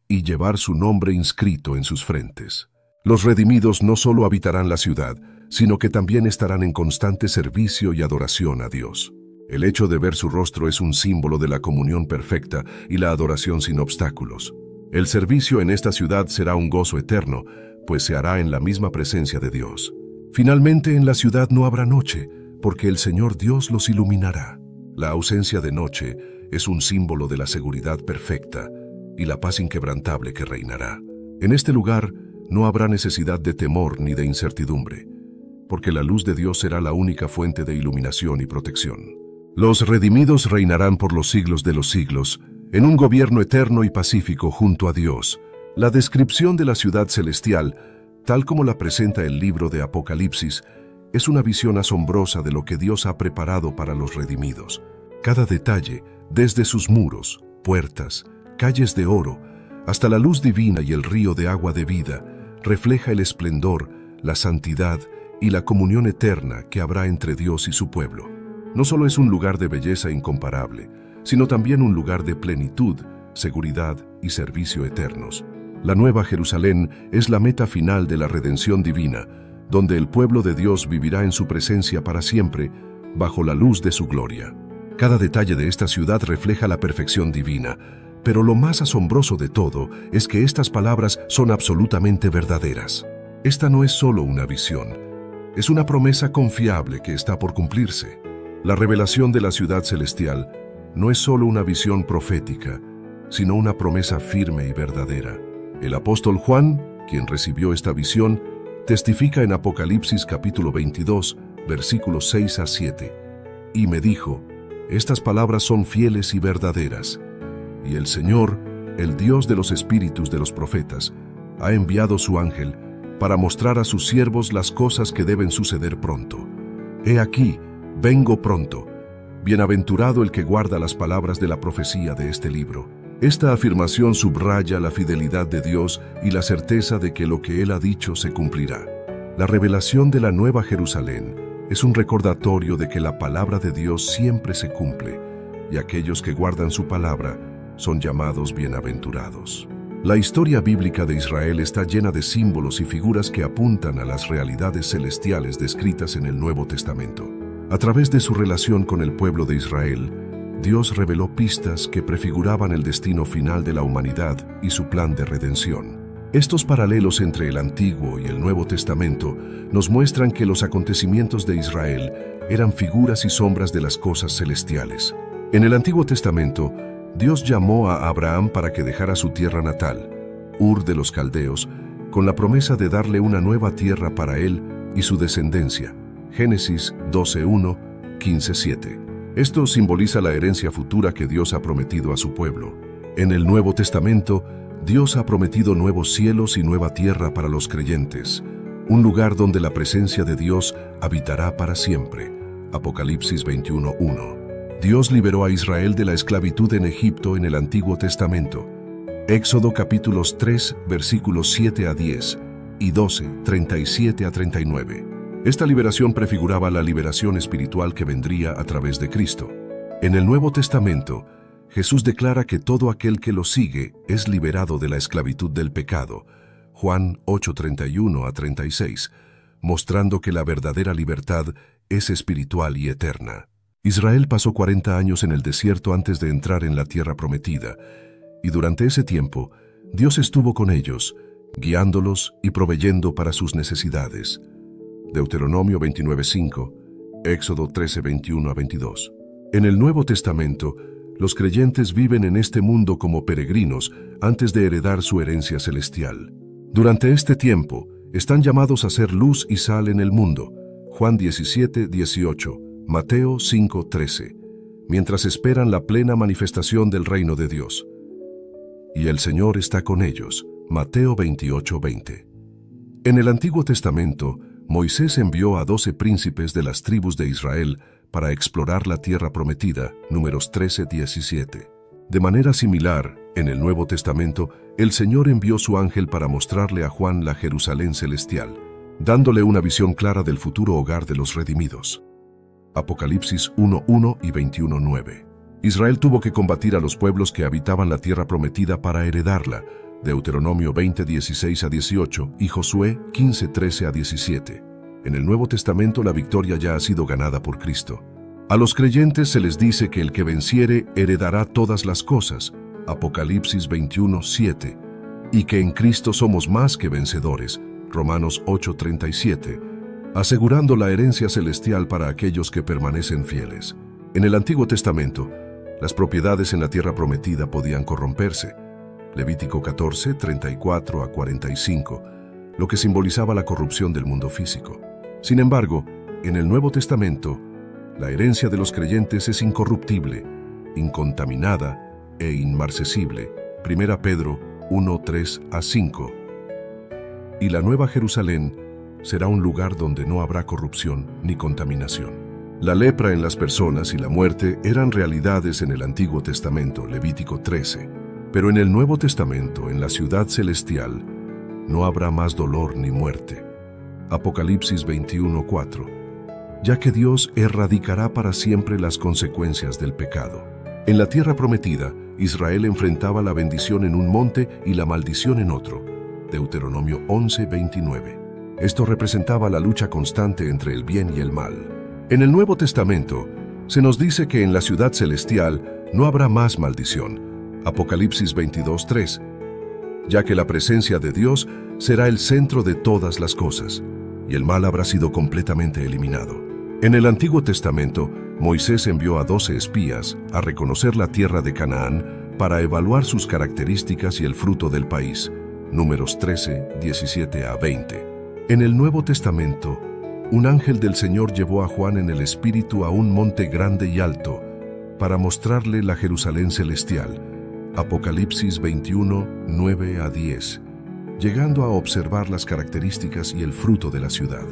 y llevar su nombre inscrito en sus frentes. Los redimidos no solo habitarán la ciudad, sino que también estarán en constante servicio y adoración a Dios. El hecho de ver su rostro es un símbolo de la comunión perfecta y la adoración sin obstáculos. El servicio en esta ciudad será un gozo eterno, pues se hará en la misma presencia de Dios. Finalmente, en la ciudad no habrá noche, porque el Señor Dios los iluminará. La ausencia de noche es un símbolo de la seguridad perfecta y la paz inquebrantable que reinará. En este lugar no habrá necesidad de temor ni de incertidumbre, porque la luz de Dios será la única fuente de iluminación y protección. Los redimidos reinarán por los siglos de los siglos, en un gobierno eterno y pacífico junto a Dios. La descripción de la ciudad celestial, tal como la presenta el libro de Apocalipsis, es una visión asombrosa de lo que Dios ha preparado para los redimidos. Cada detalle, desde sus muros, puertas, calles de oro, hasta la luz divina y el río de agua de vida, refleja el esplendor, la santidad y la comunión eterna que habrá entre Dios y su pueblo. No solo es un lugar de belleza incomparable, sino también un lugar de plenitud, seguridad y servicio eternos. La Nueva Jerusalén es la meta final de la redención divina, donde el pueblo de Dios vivirá en su presencia para siempre, bajo la luz de su gloria. Cada detalle de esta ciudad refleja la perfección divina, pero lo más asombroso de todo es que estas palabras son absolutamente verdaderas. Esta no es solo una visión, Es una promesa confiable que está por cumplirse. La revelación de la ciudad celestial no es solo una visión profética, sino una promesa firme y verdadera. El apóstol Juan, quien recibió esta visión, testifica en Apocalipsis capítulo 22, versículos 6 a 7. Y me dijo, estas palabras son fieles y verdaderas. Y el Señor, el Dios de los espíritus de los profetas, ha enviado su ángel para mostrar a sus siervos las cosas que deben suceder pronto. He aquí, vengo pronto. Bienaventurado el que guarda las palabras de la profecía de este libro. Esta afirmación subraya la fidelidad de Dios y la certeza de que lo que Él ha dicho se cumplirá. La revelación de la Nueva Jerusalén es un recordatorio de que la palabra de Dios siempre se cumple, y aquellos que guardan su palabra son llamados bienaventurados. La historia bíblica de Israel está llena de símbolos y figuras que apuntan a las realidades celestiales descritas en el Nuevo Testamento. A través de su relación con el pueblo de Israel, Dios reveló pistas que prefiguraban el destino final de la humanidad y su plan de redención. Estos paralelos entre el Antiguo y el Nuevo Testamento nos muestran que los acontecimientos de Israel eran figuras y sombras de las cosas celestiales. En el Antiguo Testamento, Dios llamó a Abraham para que dejara su tierra natal, Ur de los Caldeos, con la promesa de darle una nueva tierra para él y su descendencia. Génesis 12:1, 15:7. Esto simboliza la herencia futura que Dios ha prometido a su pueblo. En el Nuevo Testamento, Dios ha prometido nuevos cielos y nueva tierra para los creyentes, un lugar donde la presencia de Dios habitará para siempre. Apocalipsis 21:1. Dios liberó a Israel de la esclavitud en Egipto en el Antiguo Testamento. Éxodo capítulos 3, versículos 7 a 10 y 12, 37 a 39. Esta liberación prefiguraba la liberación espiritual que vendría a través de Cristo. En el Nuevo Testamento, Jesús declara que todo aquel que lo sigue es liberado de la esclavitud del pecado. Juan 8:31 a 36, mostrando que la verdadera libertad es espiritual y eterna. Israel pasó 40 años en el desierto antes de entrar en la tierra prometida, y durante ese tiempo, Dios estuvo con ellos, guiándolos y proveyendo para sus necesidades. Deuteronomio 29:5, Éxodo 13:21 a 22. En el Nuevo Testamento, los creyentes viven en este mundo como peregrinos antes de heredar su herencia celestial. Durante este tiempo, están llamados a ser luz y sal en el mundo. Juan 17:18. Mateo 5:13, mientras esperan la plena manifestación del reino de Dios. Y el Señor está con ellos. Mateo 28:20. En el Antiguo Testamento, Moisés envió a 12 príncipes de las tribus de Israel para explorar la tierra prometida, Números 13:17. De manera similar, en el Nuevo Testamento, el Señor envió su ángel para mostrarle a Juan la Jerusalén celestial, dándole una visión clara del futuro hogar de los redimidos. Apocalipsis 1:1 y 21:9. Israel tuvo que combatir a los pueblos que habitaban la tierra prometida para heredarla, Deuteronomio 20:16 a 18 y Josué 15:13 a 17. En el Nuevo Testamento la victoria ya ha sido ganada por Cristo. A los creyentes se les dice que el que venciere heredará todas las cosas, Apocalipsis 21:7, y que en Cristo somos más que vencedores, Romanos 8:37, asegurando la herencia celestial para aquellos que permanecen fieles. En el Antiguo Testamento, las propiedades en la tierra prometida podían corromperse. Levítico 14:34 a 45, lo que simbolizaba la corrupción del mundo físico. Sin embargo, en el Nuevo Testamento, la herencia de los creyentes es incorruptible, incontaminada e inmarcesible. 1 Pedro 1:3 a 5. Y la Nueva Jerusalén será un lugar donde no habrá corrupción ni contaminación. La lepra en las personas y la muerte eran realidades en el Antiguo Testamento, Levítico 13. Pero en el Nuevo Testamento, en la ciudad celestial, no habrá más dolor ni muerte. Apocalipsis 21:4. Ya que Dios erradicará para siempre las consecuencias del pecado. En la tierra prometida, Israel enfrentaba la bendición en un monte y la maldición en otro. Deuteronomio 11:29. Esto representaba la lucha constante entre el bien y el mal. En el Nuevo Testamento, se nos dice que en la ciudad celestial no habrá más maldición. Apocalipsis 22:3. Ya que la presencia de Dios será el centro de todas las cosas. y el mal habrá sido completamente eliminado. En el Antiguo Testamento, Moisés envió a 12 espías a reconocer la tierra de Canaán para evaluar sus características y el fruto del país. Números 13, 17 a 20. En el Nuevo Testamento, un ángel del Señor llevó a Juan en el Espíritu a un monte grande y alto para mostrarle la Jerusalén celestial. Apocalipsis 21, 9 a 10. Llegando a observar las características y el fruto de la ciudad.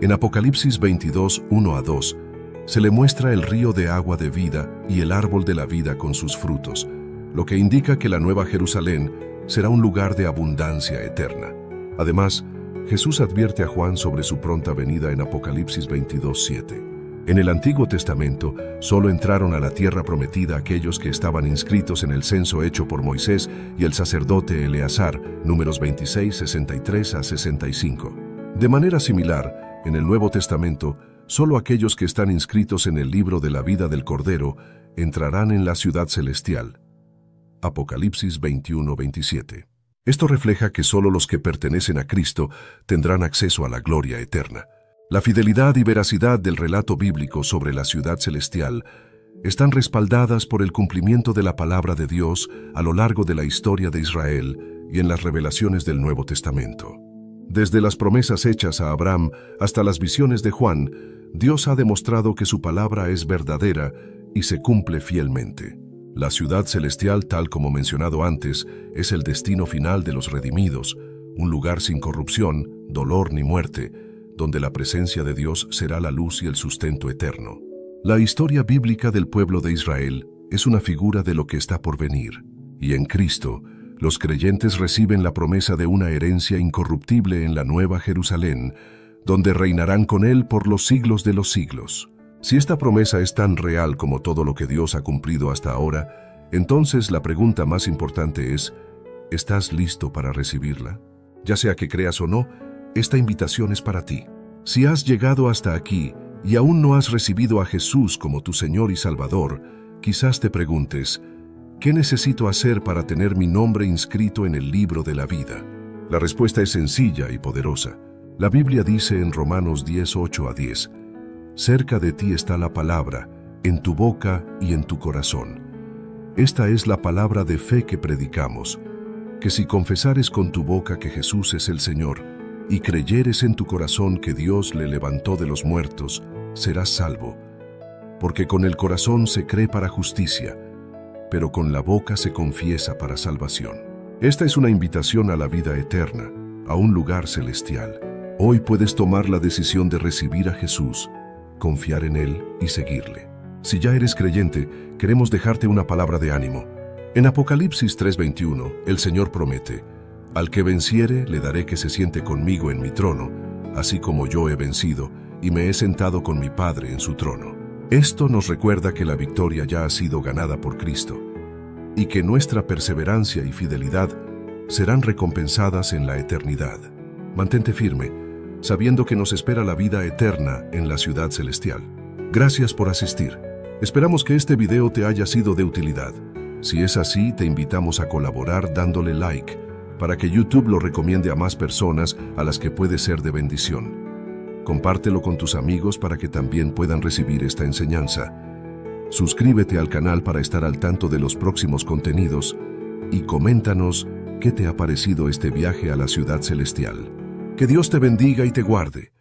En Apocalipsis 22, 1 a 2, se le muestra el río de agua de vida y el árbol de la vida con sus frutos, lo que indica que la Nueva Jerusalén será un lugar de abundancia eterna. Además, Jesús advierte a Juan sobre su pronta venida en Apocalipsis 22, 7. En el Antiguo Testamento, solo entraron a la tierra prometida aquellos que estaban inscritos en el censo hecho por Moisés y el sacerdote Eleazar, Números 26, 63 a 65. De manera similar, en el Nuevo Testamento, solo aquellos que están inscritos en el libro de la vida del Cordero entrarán en la ciudad celestial. Apocalipsis 21, 27. Esto refleja que solo los que pertenecen a Cristo tendrán acceso a la gloria eterna. La fidelidad y veracidad del relato bíblico sobre la ciudad celestial están respaldadas por el cumplimiento de la palabra de Dios a lo largo de la historia de Israel y en las revelaciones del Nuevo Testamento. Desde las promesas hechas a Abraham hasta las visiones de Juan, Dios ha demostrado que su palabra es verdadera y se cumple fielmente. La ciudad celestial, tal como mencionado antes, es el destino final de los redimidos, un lugar sin corrupción, dolor ni muerte, donde la presencia de Dios será la luz y el sustento eterno. La historia bíblica del pueblo de Israel es una figura de lo que está por venir, y en Cristo, los creyentes reciben la promesa de una herencia incorruptible en la Nueva Jerusalén, donde reinarán con Él por los siglos de los siglos. Si esta promesa es tan real como todo lo que Dios ha cumplido hasta ahora, entonces la pregunta más importante es, ¿estás listo para recibirla? Ya sea que creas o no, esta invitación es para ti. Si has llegado hasta aquí y aún no has recibido a Jesús como tu Señor y Salvador, quizás te preguntes, ¿qué necesito hacer para tener mi nombre inscrito en el libro de la vida? La respuesta es sencilla y poderosa. La Biblia dice en Romanos 10, 8 a 10, cerca de ti está la palabra, en tu boca y en tu corazón. Esta es la palabra de fe que predicamos, que si confesares con tu boca que Jesús es el Señor, y creyeres en tu corazón que Dios le levantó de los muertos, serás salvo. Porque con el corazón se cree para justicia, pero con la boca se confiesa para salvación. Esta es una invitación a la vida eterna, a un lugar celestial. Hoy puedes tomar la decisión de recibir a Jesús, confiar en Él y seguirle. Si ya eres creyente, queremos dejarte una palabra de ánimo. En Apocalipsis 3:21, el Señor promete, al que venciere le daré que se siente conmigo en mi trono, así como yo he vencido y me he sentado con mi Padre en su trono. Esto nos recuerda que la victoria ya ha sido ganada por Cristo y que nuestra perseverancia y fidelidad serán recompensadas en la eternidad. Mantente firme, sabiendo que nos espera la vida eterna en la ciudad celestial. Gracias por asistir. Esperamos que este video te haya sido de utilidad. Si es así, te invitamos a colaborar dándole like, para que YouTube lo recomiende a más personas a las que puede ser de bendición. Compártelo con tus amigos para que también puedan recibir esta enseñanza. Suscríbete al canal para estar al tanto de los próximos contenidos y coméntanos qué te ha parecido este viaje a la ciudad celestial. Que Dios te bendiga y te guarde.